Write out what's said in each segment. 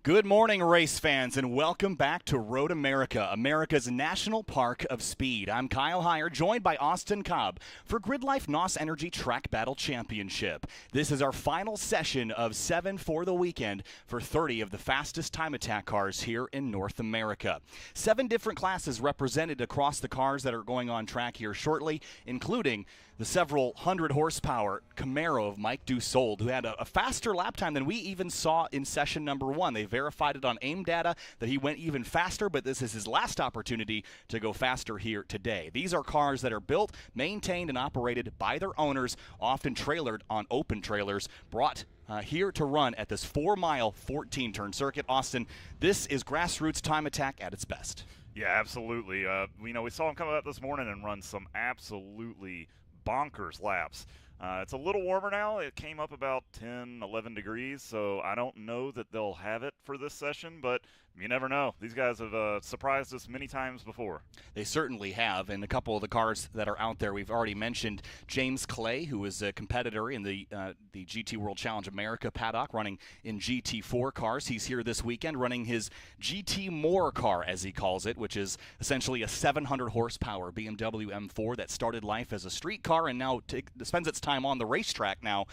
Good morning, race fans, and welcome back to Road America, America's National Park of Speed. I'm Kyle Heyer, joined by Austin Cobb for GRIDLIFE NOS Energy Track Battle Championship. This is our final session of 7 for the weekend for 30 of the fastest time attack cars here in North America. 7 different classes represented across the cars that are going on track here shortly, including the several hundred horsepower Camaro of Mike Dussault, who had a faster lap time than we even saw in session number 1. They verified it on AIM data that he went even faster, but this is his last opportunity to go faster here today. These are cars that are built, maintained, and operated by their owners, often trailered on open trailers, brought here to run at this 4-mile, 14-turn circuit. Austin, this is grassroots time attack at its best. Yeah, absolutely. We saw him come out this morning and run some absolutely bonkers laps. It's a little warmer now. It came up about 10, 11 degrees, so I don't know that they'll have it for this session, but you never know. These guys have surprised us many times before. They certainly have, and a couple of the cars that are out there, we've already mentioned James Clay, who is a competitor in the GT World Challenge America Paddock, running in GT4 cars. He's here this weekend running his GT More car, as he calls it, which is essentially a 700 horsepower BMW M4 that started life as a street car and now spends its time on the racetrack now,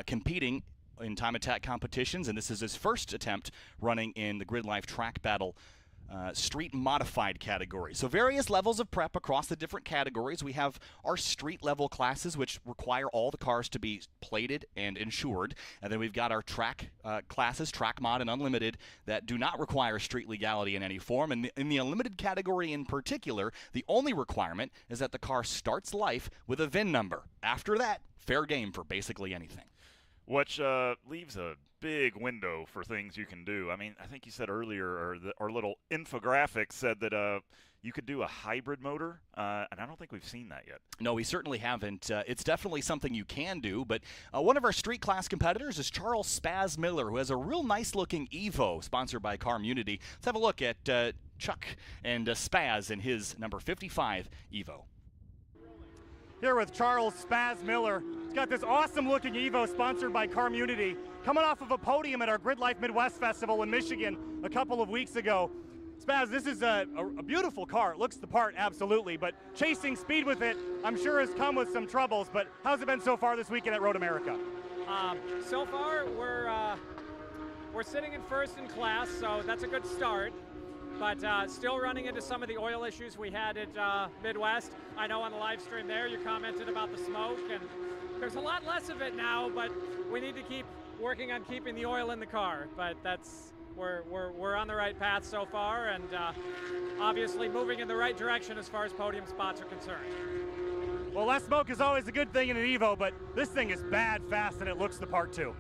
competing in time attack competitions, and this is his first attempt running in the GRIDLIFE Track Battle street modified category. So various levels of prep across the different categories. We have our street level classes, which require all the cars to be plated and insured, and then we've got our track classes, track mod and unlimited, that do not require street legality in any form. And in the unlimited category in particular, the only requirement is that the car starts life with a VIN number. After that, fair game for basically anything. Which leaves a big window for things you can do. I mean, I think you said earlier, or our little infographic said that you could do a hybrid motor, and I don't think we've seen that yet. No, we certainly haven't. It's definitely something you can do, but one of our street class competitors is Charles Spaz Miller, who has a real nice-looking Evo, sponsored by Carmunity. Let's have a look at Chuck and Spaz in his number 55 Evo. Here with Charles Spaz Miller. He's got this awesome-looking Evo sponsored by Carmunity, coming off of a podium at our GRIDLIFE Midwest Festival in Michigan a couple of weeks ago. Spaz, this is a beautiful car. It looks the part, absolutely, but chasing speed with it, I'm sure has come with some troubles, but how's it been so far this weekend at Road America? So far, we're sitting in first in class, so that's a good start. But still running into some of the oil issues we had at Midwest. I know on the live stream there you commented about the smoke, and there's a lot less of it now, but we need to keep working on keeping the oil in the car. But we're on the right path so far, and obviously moving in the right direction as far as podium spots are concerned. Well, less smoke is always a good thing in an Evo, but this thing is bad fast, and it looks the part too.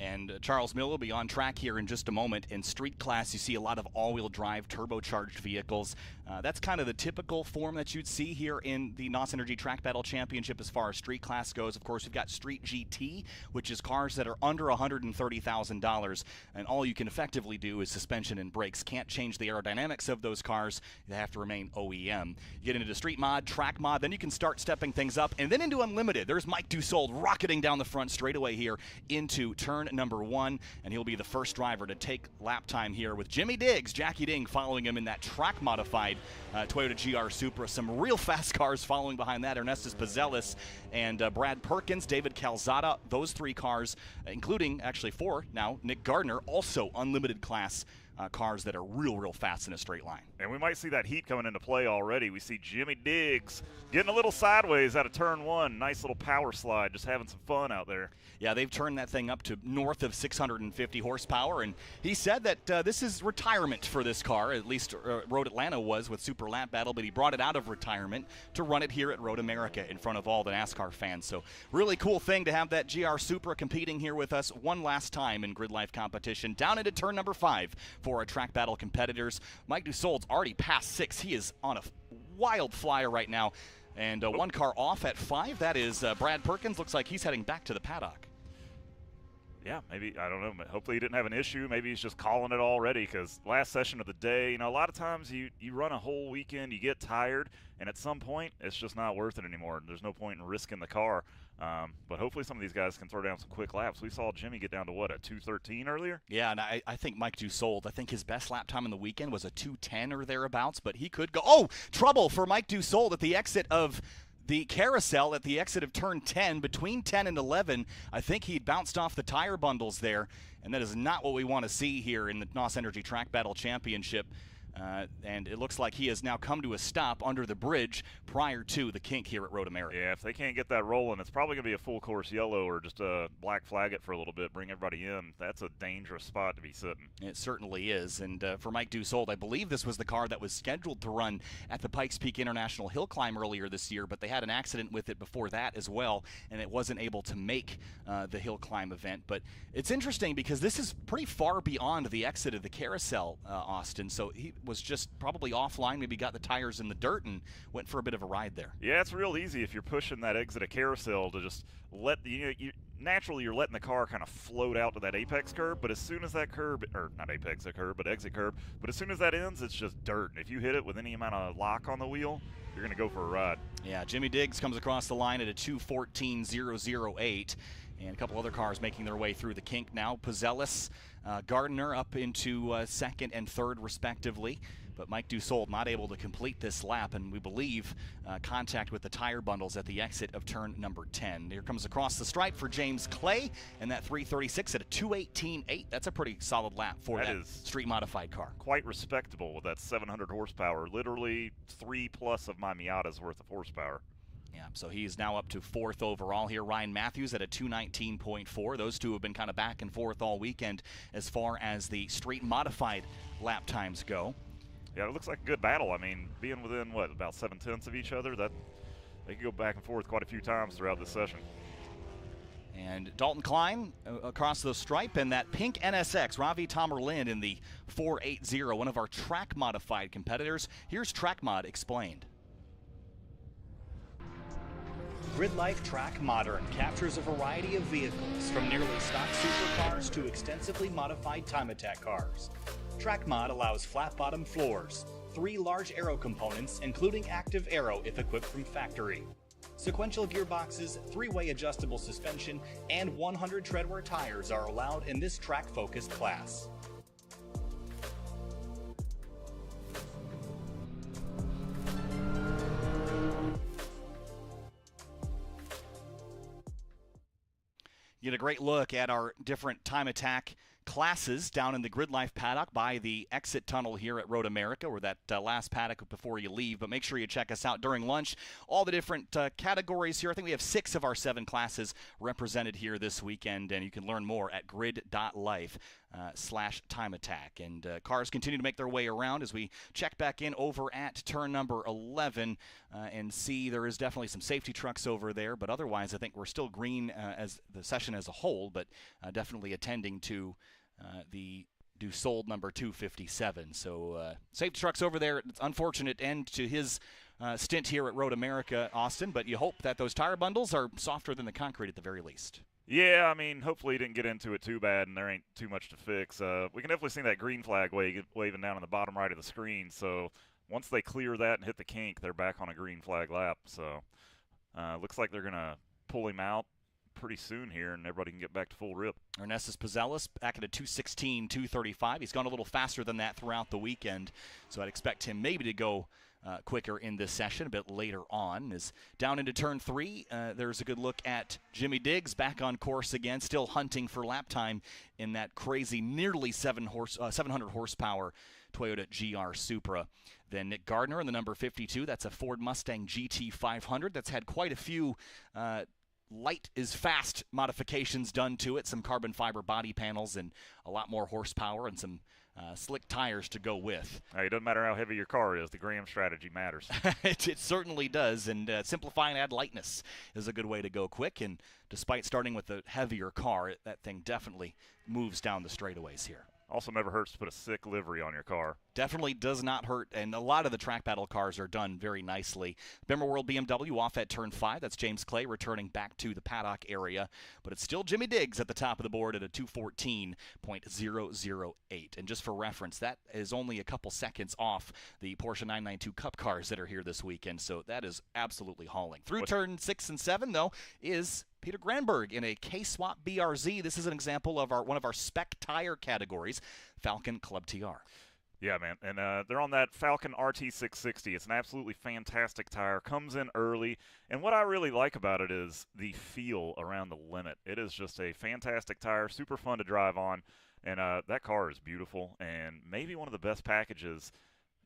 And Charles Miller will be on track here in just a moment. In street class, you see a lot of all-wheel drive turbocharged vehicles. That's kind of the typical form that you'd see here in the NOS Energy Track Battle Championship as far as street class goes. Of course, we've got Street GT, which is cars that are under $130,000, and all you can effectively do is suspension and brakes. Can't change the aerodynamics of those cars. They have to remain OEM. You get into street mod, track mod, then you can start stepping things up, and then into unlimited. There's Mike Dussault rocketing down the front straightaway here into turn number 1, and he'll be the first driver to take lap time here with Jimmy Diggs, Jackie Ding following him in that track modified Toyota GR Supra. Some real fast cars following behind that. Ernestus Pazelis and Brad Perkins, David Calzada, those 3 cars, including actually 4 now, Nick Gardner, also unlimited class cars that are real fast in a straight line. And we might see that heat coming into play already. We see Jimmy Diggs getting a little sideways out of turn 1. Nice little power slide, just having some fun out there. Yeah, they've turned that thing up to north of 650 horsepower, and he said that this is retirement for this car. At least Road Atlanta was with Super Lap Battle, but he brought it out of retirement to run it here at Road America in front of all the NASCAR fans. So really cool thing to have that GR Supra competing here with us one last time in GRIDLIFE competition. Down into turn number 5 for our track battle competitors. Mike Dussault's already past 6. He is on a wild flyer right now. And one car off at 5. That is Brad Perkins. Looks like he's heading back to the paddock. Yeah, maybe, I don't know. Hopefully he didn't have an issue. Maybe he's just calling it already, because last session of the day, a lot of times you run a whole weekend, you get tired, and at some point it's just not worth it anymore. There's no point in risking the car. But hopefully some of these guys can throw down some quick laps. We saw Jimmy get down to, what, a 2:13 earlier? Yeah, and I think Mike Dussault, I think his best lap time in the weekend was a 2:10 or thereabouts, but he could go. Oh, trouble for Mike Dussault at the exit of the carousel, at the exit of turn 10, between 10 and 11. I think he'd bounced off the tire bundles there, and that is not what we want to see here in the NOS Energy Track Battle Championship. And it looks like he has now come to a stop under the bridge prior to the kink here at Road America. Yeah, if they can't get that rolling, it's probably going to be a full course yellow or just a black flag it for a little bit, bring everybody in. That's a dangerous spot to be sitting. It certainly is. And for Mike Dussault, I believe this was the car that was scheduled to run at the Pikes Peak International Hill Climb earlier this year, but they had an accident with it before that as well, and it wasn't able to make the Hill Climb event. But it's interesting because this is pretty far beyond the exit of the carousel, Austin, so he was just probably offline, maybe got the tires in the dirt and went for a bit of a ride there. Yeah, it's real easy if you're pushing that exit of carousel to just let naturally you're letting the car kind of float out to that apex curb, but as soon as that curb, or not apex curb, but exit curb, but as soon as that ends, it's just dirt. And if you hit it with any amount of lock on the wheel, you're going to go for a ride. Yeah, Jimmy Diggs comes across the line at a 2:14.008. And a couple other cars making their way through the kink now. Pizzellis, Gardner up into second and third respectively. But Mike Dussault not able to complete this lap, and we believe contact with the tire bundles at the exit of turn number 10. Here comes across the stripe for James Clay, and that 3:36 at a 2:18.8. That's a pretty solid lap for that street modified car. Quite respectable with that 700 horsepower, literally 3+ of my Miata's worth of horsepower. Yeah, so he's now up to fourth overall here. Ryan Matthews at a 2:19.4. Those two have been kind of back and forth all weekend as far as the street modified lap times go. Yeah, it looks like a good battle. I mean, being within, what, about 7/10 of each other, that they can go back and forth quite a few times throughout this session. And Dalton Klein across the stripe, and that pink NSX, Ravi Tamerlin in the 480, one of our track modified competitors. Here's Track Mod explained. GRIDLIFE Track Modern captures a variety of vehicles, from nearly stock supercars to extensively modified time attack cars. Track Mod allows flat-bottom floors, 3 large aero components, including active aero if equipped from factory, sequential gearboxes, 3-way adjustable suspension, and 100 treadwear tires are allowed in this track-focused class. Get a great look at our different time attack classes down in the GRIDLIFE paddock by the exit tunnel here at Road America, or that last paddock before you leave. But make sure you check us out during lunch. All the different categories here. I think we have 6 of our 7 classes represented here this weekend, and you can learn more at grid.life/time attack. And cars continue to make their way around as we check back in over at turn number 11 and see there is definitely some safety trucks over there, but otherwise I think we're still green as the session as a whole, but definitely attending to the Dussault number 257. So safety trucks over there. It's unfortunate end to his stint here at Road America, Austin, but you hope that those tire bundles are softer than the concrete at the very least. Yeah, I mean, hopefully he didn't get into it too bad and there ain't too much to fix. We can definitely see that green flag waving down on the bottom right of the screen. So once they clear that and hit the kink, they're back on a green flag lap. So looks like they're going to pull him out pretty soon here, and everybody can get back to full rip. Ernestus Pizzellis back at a 2:16.235. He's gone a little faster than that throughout the weekend, so I'd expect him maybe to go quicker in this session a bit later on. As down into turn 3, there's a good look at Jimmy Diggs back on course again, still hunting for lap time in that crazy nearly 700 horsepower Toyota GR Supra. Then Nick Gardner in the number 52. That's a Ford Mustang GT500 that's had quite a few light is fast modifications done to it, some carbon fiber body panels and a lot more horsepower and some slick tires to go with. Hey, it doesn't matter how heavy your car is, the Graham strategy matters. It certainly does, and simplify and add lightness is a good way to go quick, and despite starting with a heavier car, that thing definitely moves down the straightaways here. Also never hurts to put a sick livery on your car. Definitely does not hurt, and a lot of the track battle cars are done very nicely. Bimmer World BMW off at turn 5. That's James Clay returning back to the paddock area, but it's still Jimmy Diggs at the top of the board at a 2:14.008. And just for reference, that is only a couple seconds off the Porsche 992 Cup cars that are here this weekend, so that is absolutely hauling. Through turn 6 and 7, though, is Peter Granberg in a K-Swap BRZ. This is an example of one of our spec tire categories, Falcon Club TR. Yeah, man, and they're on that Falcon RT660. It's an absolutely fantastic tire, comes in early, and what I really like about it is the feel around the limit. It is just a fantastic tire, super fun to drive on, and that car is beautiful, and maybe one of the best packages,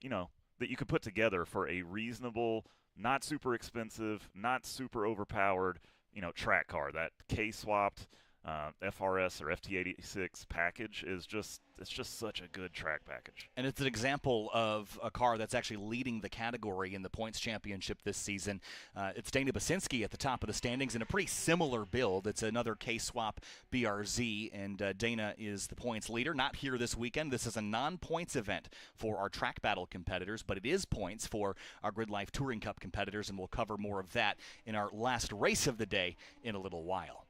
you know, that you could put together for a reasonable, not super expensive, not super overpowered, you know, track car. That K-swapped FRS or FT86 package is it's just such a good track package. And it's an example of a car that's actually leading the category in the points championship this season. It's Dana Basinski at the top of the standings in a pretty similar build. It's another K-Swap BRZ, and Dana is the points leader. Not here this weekend. This is a non-points event for our track battle competitors, but it is points for our GridLife Touring Cup competitors, and we'll cover more of that in our last race of the day in a little while.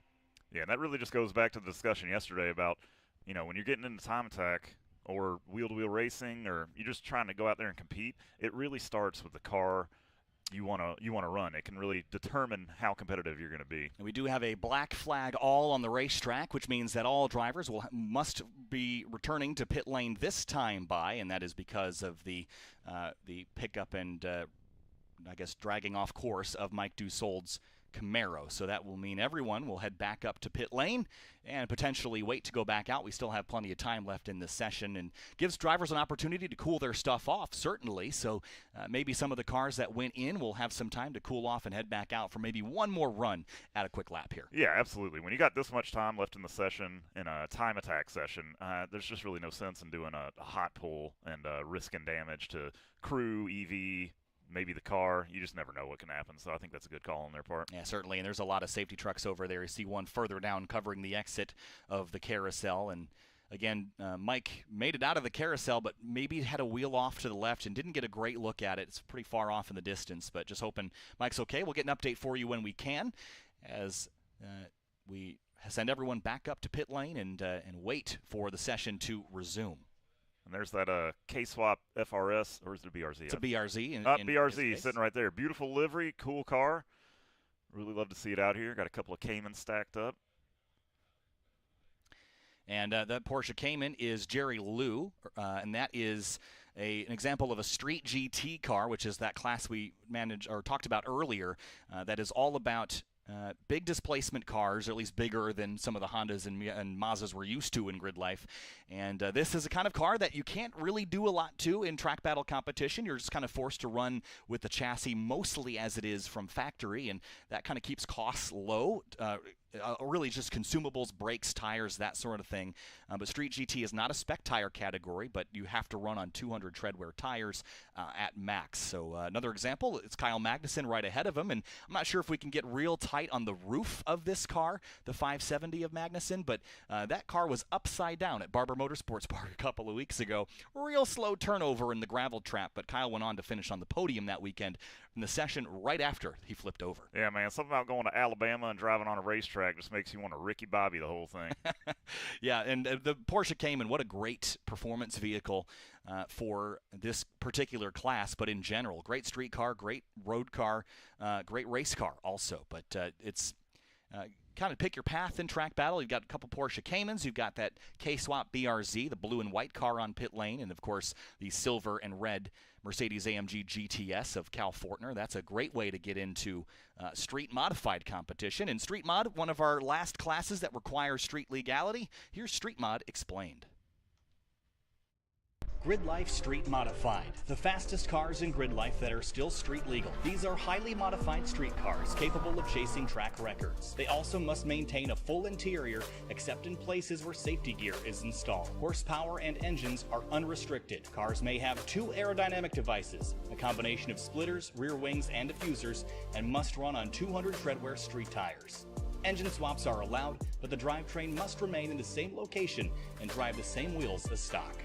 Yeah, and that really just goes back to the discussion yesterday about, you know, when you're getting into time attack or wheel-to-wheel racing, or you're just trying to go out there and compete, it really starts with the car you want to run. It can really determine how competitive you're going to be. And we do have a black flag all on the racetrack, which means that all drivers must be returning to pit lane this time by, and that is because of the pickup and I guess dragging off course of Mike Dussault's Camaro. So that will mean everyone will head back up to pit lane and potentially wait to go back out. We still have plenty of time left in this session, and gives drivers an opportunity to cool their stuff off, certainly. So maybe some of the cars that went in will have some time to cool off and head back out for maybe one more run at a quick lap here. Yeah, absolutely. When you got this much time left in the session, in a time attack session, there's just really no sense in doing a hot pull and risking damage to crew, EV, maybe the car. You just never know what can happen, so I think that's a good call on their part. Yeah, certainly, and there's a lot of safety trucks over there. You see one further down covering the exit of the carousel, and again, Mike made it out of the carousel, but maybe had a wheel off to the left and didn't get a great look at it. It's pretty far off in the distance, but just hoping Mike's okay. We'll get an update for you when we can, as we send everyone back up to pit lane and wait for the session to resume. And there's that K-Swap FRS, or is it a BRZ? It's a BRZ. BRZ sitting right there. Beautiful livery, cool car. Really love to see it out here. Got a couple of Caymans stacked up. And that Porsche Cayman is Jerry Liu, and that is an example of a street GT car, which is that class we talked about earlier, that is all about big displacement cars, or at least bigger than some of the Hondas and Mazdas we're used to in GridLife. And this is a kind of car that you can't really do a lot to in track battle competition. You're just kind of forced to run with the chassis mostly as it is from factory, and that kind of keeps costs low. Really just consumables, brakes, tires, that sort of thing. But Street GT is not a spec tire category, but you have to run on 200 treadwear tires at max. So another example, it's Kyle Magnussen right ahead of him, and I'm not sure if we can get real tight on the roof of this car, the 570 of Magnussen, but that car was upside down at Barber Motorsports Park a couple of weeks ago. Real slow turnover in the gravel trap, but Kyle went on to finish on the podium that weekend in the session right after he flipped over. Yeah, man, something about going to Alabama and driving on a racetrack just makes you want to Ricky Bobby the whole thing. Yeah, and the Porsche Cayman, what a great performance vehicle for this particular class, but in general, great street car, great road car, great race car also. But it's kind of pick your path in track battle. You've got a couple Porsche Caymans. You've got that K-Swap BRZ, the blue and white car on pit lane, and of course the silver and red Mercedes-AMG GTS of Cal Fortner. That's a great way to get into street modified competition. And Street Mod, one of our last classes that requires street legality. Here's Street Mod explained. GridLife Street Modified, the fastest cars in GridLife that are still street legal. These are highly modified street cars capable of chasing track records. They also must maintain a full interior except in places where safety gear is installed. Horsepower and engines are unrestricted. Cars may have 2 aerodynamic devices, a combination of splitters, rear wings, and diffusers, and must run on 200 treadwear street tires. Engine swaps are allowed, but the drivetrain must remain in the same location and drive the same wheels as stock.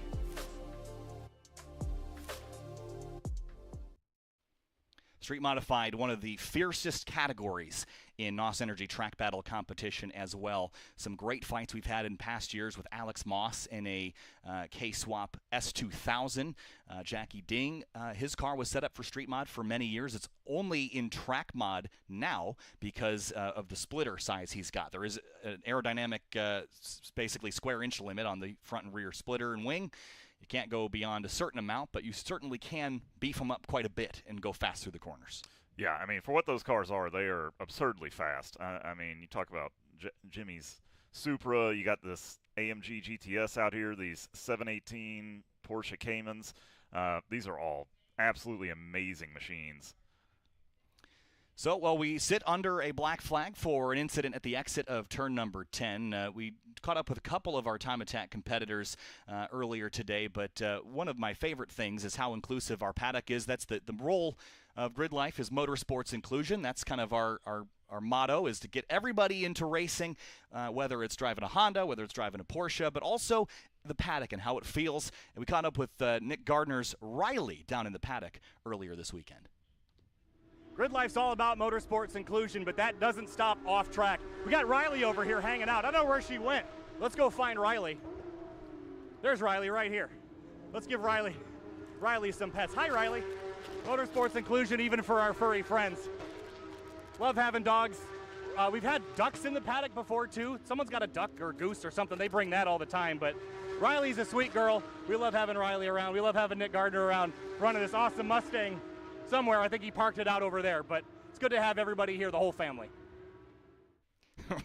Street Modified, one of the fiercest categories in NOS Energy Track Battle competition as well. Some great fights we've had in past years with Alex Moss in a K-Swap S2000. Jackie Ding, his car was set up for Street Mod for many years. It's only in Track Mod now because of the splitter size he's got. There is an aerodynamic, basically square-inch limit on the front and rear splitter and wing. You can't go beyond a certain amount, but you certainly can beef them up quite a bit and go fast through the corners. Yeah, I mean, for what those cars are, they are absurdly fast. I mean, you talk about Jimmy's Supra, you got this AMG GTS out here, these 718 Porsche Caymans. These are all absolutely amazing machines. So, while we sit under a black flag for an incident at the exit of turn number 10, we caught up with a couple of our time attack competitors earlier today, but one of my favorite things is how inclusive our paddock is. That's the role of GRIDLIFE is motorsports inclusion. That's kind of our motto, is to get everybody into racing, whether it's driving a Honda, whether it's driving a Porsche, but also the paddock and how it feels. And we caught up with Nick Gardner's Riley down in the paddock earlier this weekend. GRIDLIFE's all about motorsports inclusion, but that doesn't stop off track. We got Riley over here hanging out. I don't know where she went. Let's go find Riley. There's Riley right here. Let's give Riley some pets. Hi, Riley. Motorsports inclusion even for our furry friends. Love having dogs. We've had ducks in the paddock before, too. Someone's got a duck or goose or something. They bring that all the time, but Riley's a sweet girl. We love having Riley around. We love having Nick Gardner around running this awesome Mustang. Somewhere, I think he parked it out over there, but it's good to have everybody here, the whole family.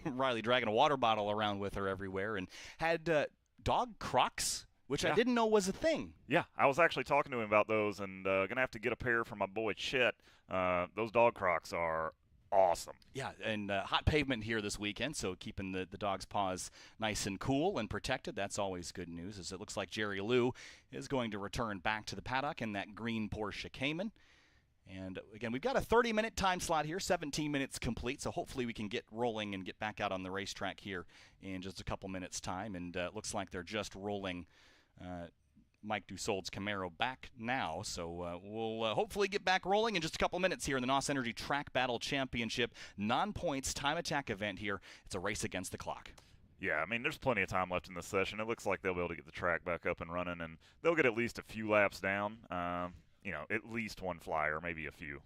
Riley dragging a water bottle around with her everywhere, and had dog Crocs, which I didn't know was a thing. Yeah, I was actually talking to him about those, and gonna have to get a pair for my boy Chet. Those dog Crocs are awesome. Yeah, and hot pavement here this weekend, so keeping the dog's paws nice and cool and protected. That's always good news, as it looks like Jerry Lou is going to return back to the paddock in that green Porsche Cayman. And again, we've got a 30-minute time slot here, 17 minutes complete, so hopefully we can get rolling and get back out on the racetrack here in just a couple minutes' time. And it looks like they're just rolling Mike Dussault's Camaro back now, so we'll hopefully get back rolling in just a couple minutes here in the NOS Energy Track Battle Championship non-points time attack event here. It's a race against the clock. Yeah, I mean, there's plenty of time left in this session. It looks like they'll be able to get the track back up and running, and they'll get at least a few laps down. You know, at least one flyer, maybe a few.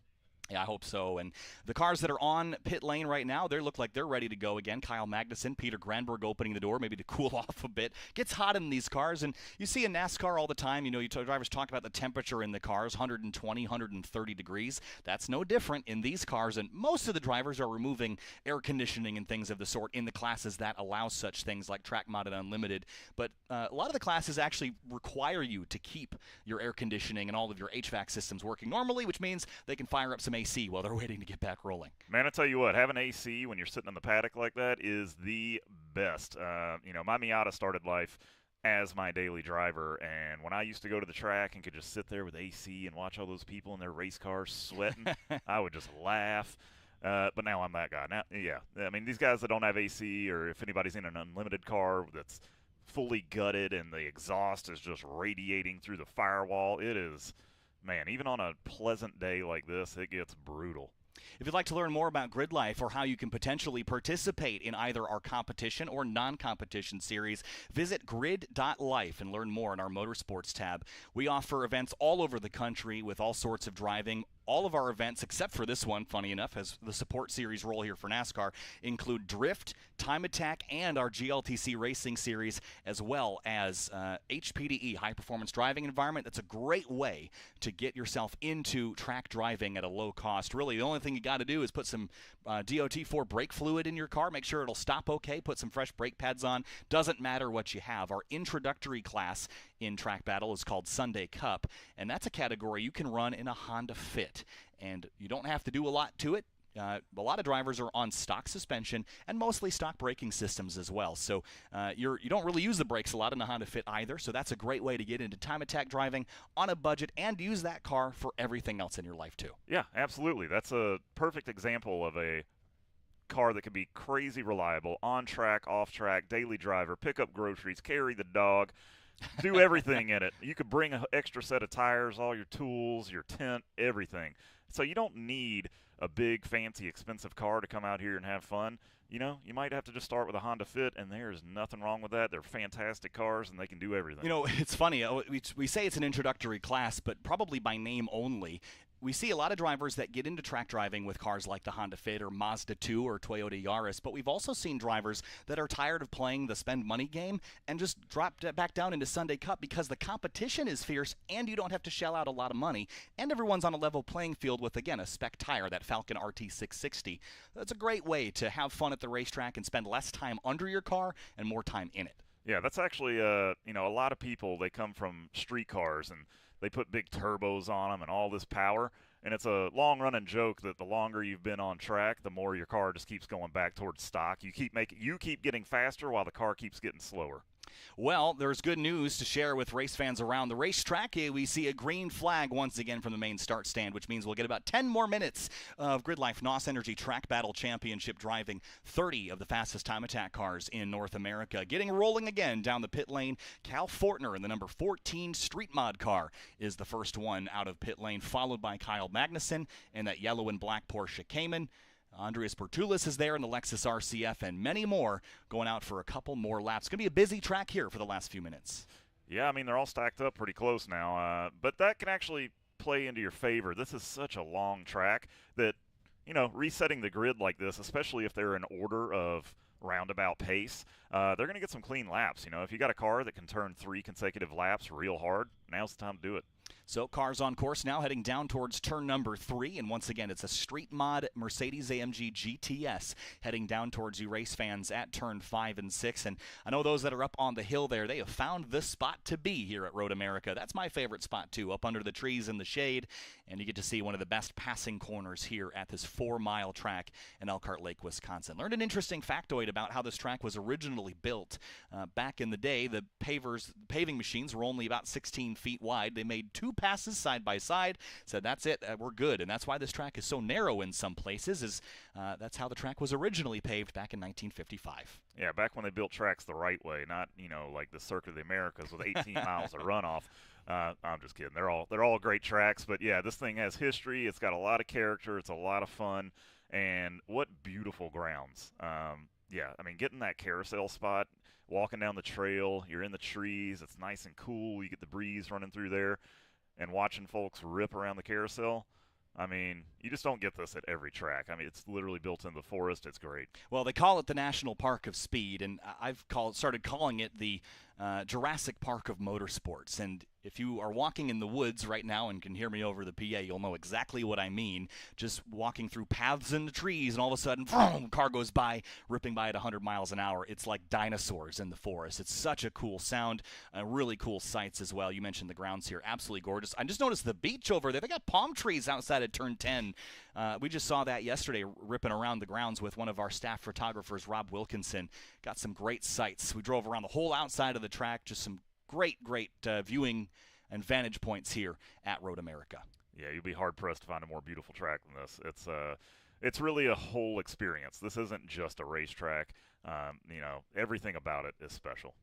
Yeah, I hope so. And the cars that are on pit lane right now, they look like they're ready to go again. Kyle Magnussen, Peter Granberg opening the door, maybe to cool off a bit. Gets hot in these cars, and you see in NASCAR all the time, you know, drivers talk about the temperature in the cars, 120, 130 degrees. That's no different in these cars, and most of the drivers are removing air conditioning and things of the sort in the classes that allow such things like Track Mod and Unlimited. But a lot of the classes actually require you to keep your air conditioning and all of your HVAC systems working normally, which means they can fire up some AC while they're waiting to get back rolling. Man, I tell you what, having AC when you're sitting in the paddock like that is the best. You know, my Miata started life as my daily driver, and when I used to go to the track and could just sit there with AC and watch all those people in their race cars sweating, I would just laugh. But now I'm that guy. Now, yeah, I mean, these guys that don't have AC, or if anybody's in an unlimited car that's fully gutted and the exhaust is just radiating through the firewall, it is, man, even on a pleasant day like this, it gets brutal. If you'd like to learn more about GRIDLIFE or how you can potentially participate in either our competition or non-competition series, visit grid.life and learn more in our Motorsports tab. We offer events all over the country with all sorts of driving. All of our events, except for this one, funny enough, as the support series role here for NASCAR, include Drift, Time Attack, and our GLTC Racing Series, as well as HPDE, High Performance Driving Environment. That's a great way to get yourself into track driving at a low cost. Really, the only thing you got to do is put some DOT4 brake fluid in your car, make sure it'll stop okay, put some fresh brake pads on. Doesn't matter what you have. Our introductory class in Track Battle is called Sunday Cup, and that's a category you can run in a Honda Fit. And you don't have to do a lot to it. A lot of drivers are on stock suspension and mostly stock braking systems as well. So you don't really use the brakes a lot in the Honda Fit either. So that's a great way to get into time attack driving on a budget and use that car for everything else in your life too. Yeah, absolutely. That's a perfect example of a car that can be crazy reliable, on track, off track, daily driver, pick up groceries, carry the dog, do everything in it. You could bring an extra set of tires, all your tools, your tent, everything. So you don't need a big, fancy, expensive car to come out here and have fun. You know, you might have to just start with a Honda Fit, and there's nothing wrong with that. They're fantastic cars, and they can do everything. You know, it's funny. We say it's an introductory class, but probably by name only. We see a lot of drivers that get into track driving with cars like the Honda Fit or Mazda 2 or Toyota Yaris, but we've also seen drivers that are tired of playing the spend money game and just drop back down into Sunday Cup because the competition is fierce and you don't have to shell out a lot of money, and everyone's on a level playing field with, again, a spec tire, that Falcon RT660. That's a great way to have fun at the racetrack and spend less time under your car and more time in it. Yeah, that's actually, you know, a lot of people, they come from street cars and they put big turbos on them and all this power. And it's a long-running joke that the longer you've been on track, the more your car just keeps going back towards stock. You keep getting faster while the car keeps getting slower. Well, there's good news to share with race fans around the racetrack. We see a green flag once again from the main start stand, which means we'll get about 10 more minutes of GridLife NOS Energy Track Battle Championship driving. 30 of the fastest time attack cars in North America getting rolling again down the pit lane. Cal Fortner in the number 14 Street Mod car is the first one out of pit lane, followed by Kyle Magnussen in that yellow and black Porsche Cayman. Andreas Bertulis is there in the Lexus RCF, and many more going out for a couple more laps. It's going to be a busy track here for the last few minutes. Yeah, I mean, they're all stacked up pretty close now, but that can actually play into your favor. This is such a long track that, you know, resetting the grid like this, especially if they're in order of roundabout pace, they're going to get some clean laps. You know, if you got a car that can turn 3 consecutive laps real hard, now's the time to do it. So cars on course now heading down towards turn number 3, and once again it's a Street Mod Mercedes-AMG GTS heading down towards you race fans at turn 5 and 6. And I know those that are up on the hill there, they have found the spot to be here at Road America. That's my favorite spot too, up under the trees in the shade, and you get to see one of the best passing corners here at this 4-mile track in Elkhart Lake, Wisconsin. Learned an interesting factoid about how this track was originally built. Back in the day, the paving machines were only about 16 feet wide. They made 2 passes side by side, said that's it, we're good. And that's why this track is so narrow in some places, that's how the track was originally paved back in 1955. Yeah, back when they built tracks the right way, not, you know, like the Circuit of the Americas with 18 miles of runoff. I'm just kidding. They're all great tracks, but yeah, this thing has history. It's got a lot of character. It's a lot of fun, and what beautiful grounds. Yeah, I mean, getting that carousel spot, walking down the trail, you're in the trees, it's nice and cool, you get the breeze running through there, and watching folks rip around the carousel. I mean, you just don't get this at every track. I mean, it's literally built into the forest. It's great. Well, they call it the National Park of Speed, and I've started calling it the Jurassic Park of Motorsports. And if you are walking in the woods right now and can hear me over the PA, you'll know exactly what I mean. Just walking through paths in the trees, and all of a sudden, vroom, car goes by, ripping by at 100 miles an hour. It's like dinosaurs in the forest. It's such a cool sound, really cool sights as well. You mentioned the grounds here. Absolutely gorgeous. I just noticed the beach over there. They got palm trees outside at turn 10. We just saw that yesterday, ripping around the grounds with one of our staff photographers, Rob Wilkinson. Got some great sights. We drove around the whole outside of the track. Just some great viewing and vantage points here at Road America. Yeah, you'll be hard-pressed to find a more beautiful track than this. It's really a whole experience. This isn't just a racetrack. You know, everything about it is special.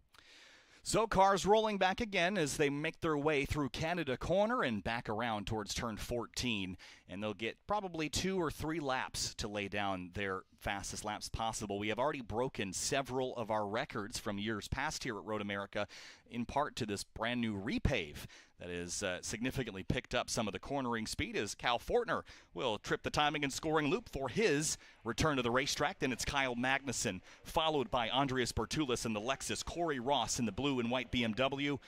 So cars rolling back again as they make their way through Canada Corner and back around towards turn 14. And they'll get probably 2 or 3 laps to lay down their fastest laps possible. We have already broken several of our records from years past here at Road America, in part to this brand new repave that has significantly picked up some of the cornering speed, as Cal Fortner will trip the timing and scoring loop for his return to the racetrack. Then it's Kyle Magnussen, followed by Andreas Bertulis in the Lexus, Corey Ross in the blue and white BMW,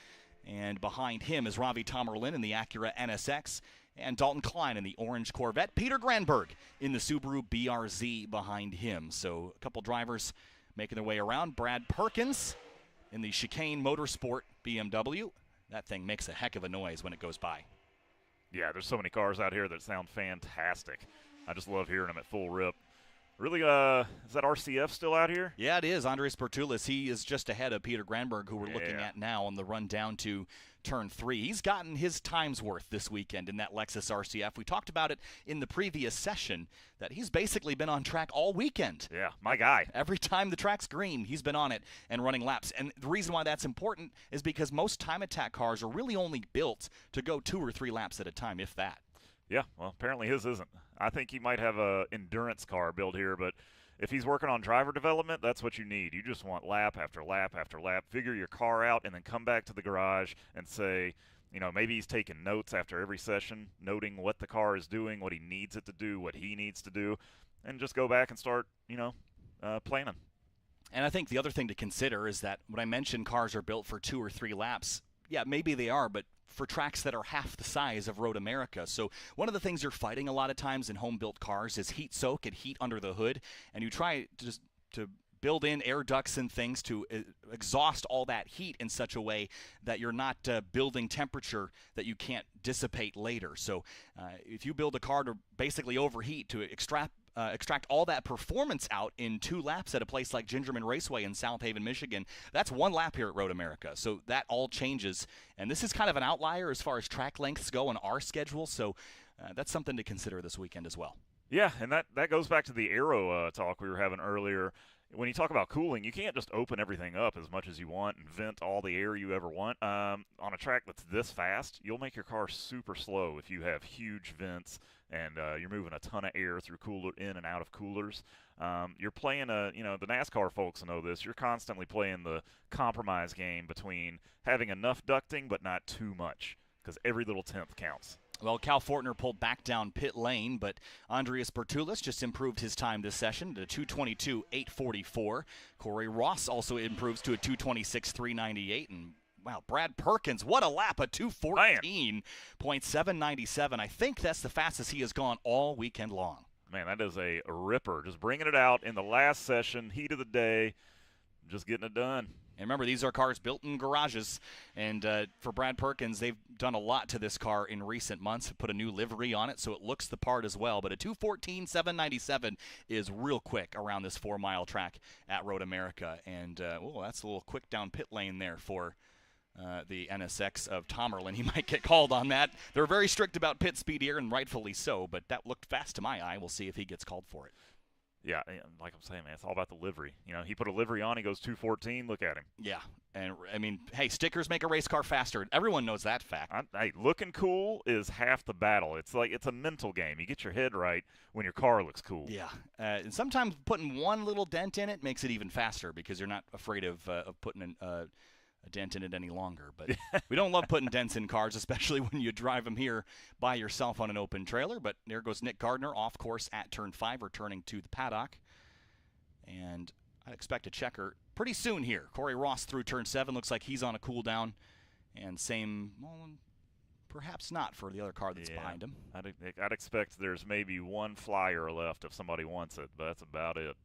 and behind him is Ravi Tamerlin in the Acura NSX, and Dalton Klein in the orange Corvette. Peter Granberg in the Subaru BRZ behind him. So a couple drivers making their way around. Brad Perkins in the Chicane Motorsport BMW. That thing makes a heck of a noise when it goes by. Yeah, there's so many cars out here that sound fantastic. I just love hearing them at full rip. Really, is that RCF still out here? Yeah, it is. Andres Bertulis, he is just ahead of Peter Granberg, who we're looking at now on the run down to turn 3. He's gotten his time's worth this weekend in that Lexus RCF. We talked about it in the previous session that he's basically been on track all weekend. Yeah, my guy. Every time the track's green, he's been on it and running laps. And the reason why that's important is because most time attack cars are really only built to go 2 or 3 laps at a time, if that. Yeah, well, apparently his isn't. I think he might have a endurance car built here, but if he's working on driver development, that's what you need. You just want lap after lap after lap. Figure your car out and then come back to the garage and say, you know, maybe he's taking notes after every session, noting what the car is doing, what he needs it to do, what he needs to do, and just go back and start, you know, planning. And I think the other thing to consider is that when I mentioned cars are built for 2 or 3 laps, yeah, maybe they are, but for tracks that are half the size of Road America. So one of the things you're fighting a lot of times in home-built cars is heat soak and heat under the hood, and you try to build in air ducts and things to exhaust all that heat in such a way that you're not building temperature that you can't dissipate later. So if you build a car to basically overheat to extract all that performance out in 2 laps at a place like Gingerman Raceway in South Haven, Michigan, that's 1 lap here at Road America. So that all changes. And this is kind of an outlier as far as track lengths go on our schedule. So that's something to consider this weekend as well. Yeah, and that goes back to the aero talk we were having earlier. When you talk about cooling, you can't just open everything up as much as you want and vent all the air you ever want. On a track that's this fast, you'll make your car super slow if you have huge vents and you're moving a ton of air through in and out of coolers. You're playing you know, the NASCAR folks know this. You're constantly playing the compromise game between having enough ducting but not too much, because every little tenth counts. Well, Cal Fortner pulled back down pit lane, but Andreas Bertulis just improved his time this session to 2:22.844. Corey Ross also improves to a 2:26.398, and wow, Brad Perkins, what a lap, a 2:14.797. I think that's the fastest he has gone all weekend long. Man, that is a ripper. Just bringing it out in the last session, heat of the day, just getting it done. And remember, these are cars built in garages, and for Brad Perkins, they've done a lot to this car in recent months, put a new livery on it so it looks the part as well. But a 2:14.797 is real quick around this 4-mile track at Road America. And, well, that's a little quick down pit lane there for the NSX of Tomerlin. He might get called on that. They're very strict about pit speed here, and rightfully so, but that looked fast to my eye. We'll see if he gets called for it. Yeah, like I'm saying, man, it's all about the livery. You know, he put a livery on, he goes 2:14. Look at him. Yeah, and I mean, hey, stickers make a race car faster. Everyone knows that fact. Hey, looking cool is half the battle. It's like it's a mental game. You get your head right when your car looks cool. Yeah, and sometimes putting one little dent in it makes it even faster because you're not afraid of putting a dent in it any longer. But we don't love putting dents in cars, especially when you drive them here by yourself on an open trailer. But there goes Nick Gardner off course at turn 5, returning to the paddock. And I expect a checker pretty soon here. Corey Ross through turn 7. Looks like he's on a cool down. And same, well, perhaps not for the other car that's behind him. I'd expect there's maybe 1 flyer left if somebody wants it, but that's about it.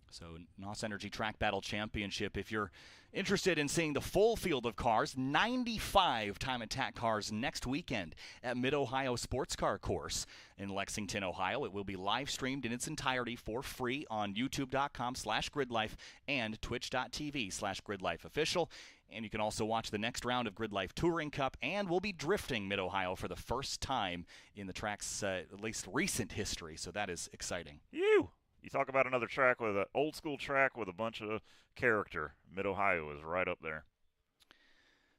So NOS Energy Track Battle Championship, if you're interested in seeing the full field of cars, 95 time attack cars next weekend at Mid-Ohio Sports Car Course in Lexington, Ohio. It will be live streamed in its entirety for free on youtube.com/GridLife and twitch.tv/GridLifeOfficial. And you can also watch the next round of GridLife Touring Cup, and we'll be drifting Mid-Ohio for the first time in the track's at least recent history, so that is exciting. You talk about another track with an old school track with a bunch of character. Mid-Ohio is right up there.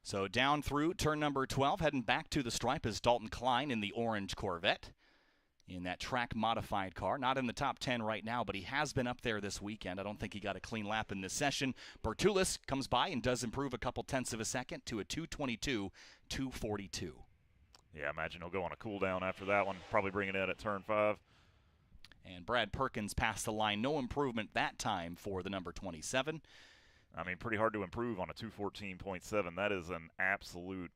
So down through turn number 12, heading back to the stripe is Dalton Klein in the orange Corvette in that track modified car. Not in the top 10 right now, but he has been up there this weekend. I don't think he got a clean lap in this session. Bertulis comes by and does improve a couple tenths of a second to a 2:22.242. Yeah, I imagine he'll go on a cool down after that one. Probably bring it in at turn 5. And Brad Perkins passed the line. No improvement that time for the number 27. I mean, pretty hard to improve on a 2:14.7. That is an absolute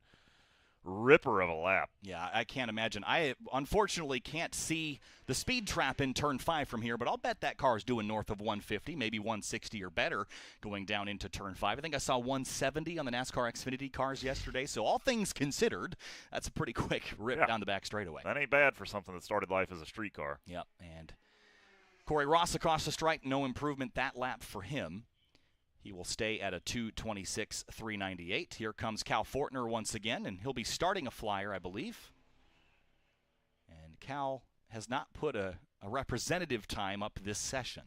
ripper of a lap. Yeah, I can't imagine. I unfortunately can't see the speed trap in turn 5 from here, but I'll bet that car is doing north of 150, maybe 160 or better going down into turn 5. I think I saw 170 on the NASCAR Xfinity cars yesterday, so all things considered, that's a pretty quick rip down the back straightaway. That ain't bad for something that started life as a street car. Yep, and Corey Ross across the stripe, no improvement that lap for him. He will stay at a 2:26.398. Here comes Cal Fortner once again, and he'll be starting a flyer, I believe. And Cal has not put a representative time up this session.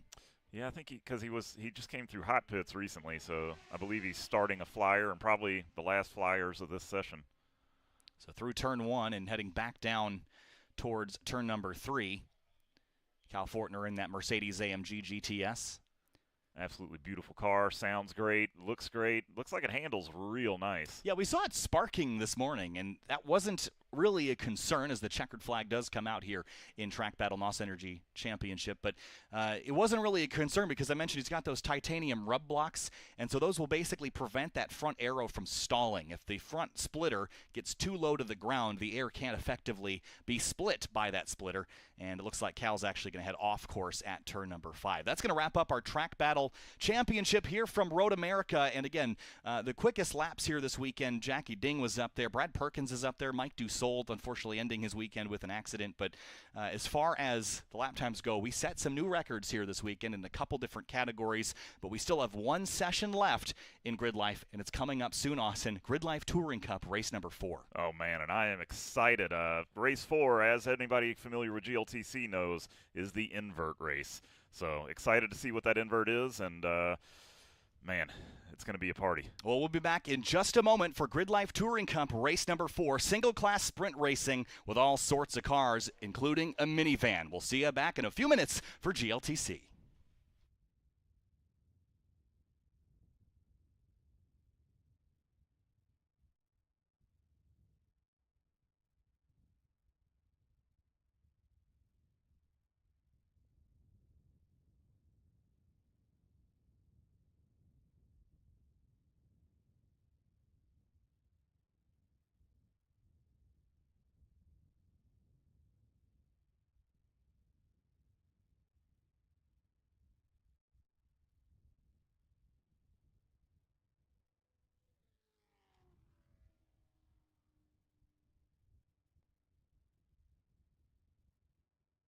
Yeah, I think because he just came through hot pits recently, so I believe he's starting a flyer and probably the last flyers of this session. So through turn 1 and heading back down towards turn number 3. Cal Fortner in that Mercedes-AMG GTS. Absolutely beautiful car, sounds great, looks great, looks like it handles real nice. Yeah, we saw it sparking this morning, and that wasn't really a concern as the checkered flag does come out here in Track Battle NOS Energy Championship, but it wasn't really a concern because I mentioned he's got those titanium rub blocks, and so those will basically prevent that front aero from stalling. If the front splitter gets too low to the ground, the air can't effectively be split by that splitter, and it looks like Cal's actually going to head off course at turn number 5. That's going to wrap up our Track Battle Championship here from Road America, and again, the quickest laps here this weekend, Jackie Ding was up there, Brad Perkins is up there, Mike Dussault unfortunately ending his weekend with an accident, but as far as the lap times go, we set some new records here this weekend in a couple different categories, but we still have one session left in Grid Life, and it's coming up soon, Austin. Grid Life Touring Cup, race number 4. Oh, man, and I am excited. Race 4, as anybody familiar with GLTC knows, is the invert race. So excited to see what that invert is, and man, it's going to be a party. Well, we'll be back in just a moment for Grid Life Touring Cup race number 4, single-class sprint racing with all sorts of cars, including a minivan. We'll see you back in a few minutes for GLTC.